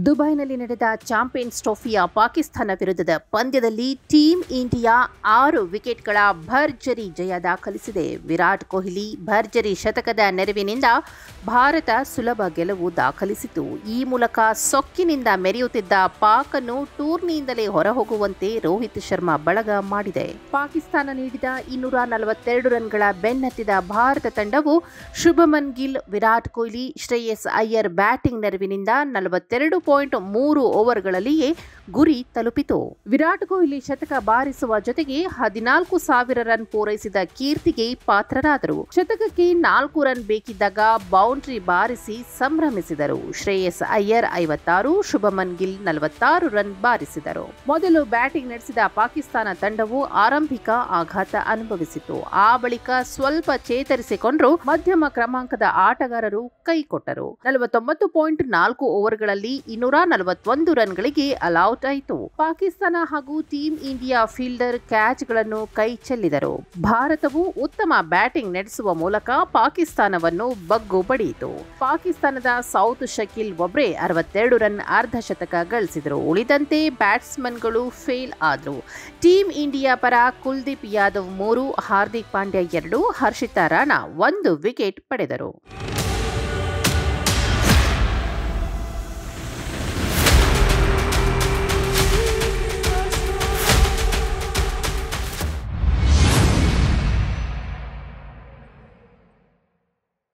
ದುಬೈನಲ್ಲಿ ನಡೆದ ಚಾಂಪಿಯನ್ಸ್ ಟ್ರೋಫಿಯ ಪಾಕಿಸ್ತಾನ ವಿರುದ್ಧದ ಪಂದ್ಯದಲ್ಲಿ ಟೀಂ ಇಂಡಿಯಾ 6 ವಿಕೆಟ್ಗಳ ಭರ್ಜರಿ ಜಯ ದಾಖಲಿಸಿದೆ. ವಿರಾಟ್ ಕೊಹ್ಲಿ ಭರ್ಜರಿ ಶತಕದ ನೆರವಿನಿಂದ ಭಾರತ ಸುಲಭ ಗೆಲುವು ದಾಖಲಿಸಿತು. ಈ ಮೂಲಕ ಸೊಕ್ಕಿನಿಂದ ಮೆರೆಯುತ್ತಿದ್ದ ಪಾಕ್ ಅನ್ನು ಟೂರ್ನಿಯಿಂದಲೇ ಹೊರಹೋಗುವಂತೆ ರೋಹಿತ್ ಶರ್ಮಾ ಬಳಗ ಮಾಡಿದೆ. ಪಾಕಿಸ್ತಾನ ನೀಡಿದ 242 ರನ್ಗಳ ಬೆನ್ನತ್ತಿದ ಭಾರತ ತಂಡವು ಶುಭಮನ್ ಗಿಲ್, ವಿರಾಟ್ ಕೊಹ್ಲಿ, ಶ್ರೇಯಸ್ ಅಯ್ಯರ್ ಬ್ಯಾಟಿಂಗ್ ನೆರವಿನಿಂದ 42.3 ಓವರ್ಗಳಲ್ಲಿಯೇ ಗುರಿ ತಲುಪಿತು. ವಿರಾಟ್ ಕೊಹ್ಲಿ ಶತಕ ಬಾರಿಸುವ ಜೊತೆಗೆ 14,000 ರನ್ ಪೂರೈಸಿದ ಕೀರ್ತಿಗೆ ಪಾತ್ರರಾದರು. ಶತಕಕ್ಕೆ 4 ರನ್ ಬೇಕಿದ್ದಾಗ ಬೌಂಡ್ರಿ ಬಾರಿಸಿ ಸಂಭ್ರಮಿಸಿದರು. ಶ್ರೇಯಸ್ ಅಯ್ಯರ್ 56, ಶುಭಮನ್ ಗಿಲ್ 46 ರನ್ ಬಾರಿಸಿದರು. ಮೊದಲು ಬ್ಯಾಟಿಂಗ್ ನಡೆಸಿದ ಪಾಕಿಸ್ತಾನ ತಂಡವು ಆರಂಭಿಕ ಆಘಾತ ಅನುಭವಿಸಿತು. ಆ ಬಳಿಕ ಸ್ವಲ್ಪ ಚೇತರಿಸಿಕೊಂಡರೂ ಮಧ್ಯಮ ಕ್ರಮಾಂಕದ ಆಟಗಾರರು ಕೈಕೊಟ್ಟರು. 49.4 ಓವರ್ಗಳಲ್ಲಿ 241 ರನ್ಗಳಿಗೆ ಆಲ್ಔಟ್ ಆಯಿತು. ಪಾಕಿಸ್ತಾನ ಹಾಗೂ ಟೀಂ ಇಂಡಿಯಾ ಫೀಲ್ಡರ್ ಕ್ಯಾಚ್ಗಳನ್ನು ಕೈ ಚೆಲ್ಲಿದರು. ಭಾರತವು ಉತ್ತಮ ಬ್ಯಾಟಿಂಗ್ ನಡೆಸುವ ಮೂಲಕ ಪಾಕಿಸ್ತಾನವನ್ನು ಬಗ್ಗು ಬಡಿಯಿತು. ಪಾಕಿಸ್ತಾನದ ಸೌತ್ ಶಕೀಲ್ ಒಬ್ರೆ 62 ರನ್ ಅರ್ಧ ಶತಕ ಗಳಿಸಿದರು. ಉಳಿದಂತೆ ಬ್ಯಾಟ್ಸ್ಮನ್ಗಳು ಫೇಲ್ ಆದರು. ಟೀಂ ಇಂಡಿಯಾ ಪರ ಕುಲ್ದೀಪ್ ಯಾದವ್ 3, ಹಾರ್ದಿಕ್ ಪಾಂಡ್ಯ 2, ಹರ್ಷಿತಾ ರಾಣಾ 1 ವಿಕೆಟ್ ಪಡೆದರು.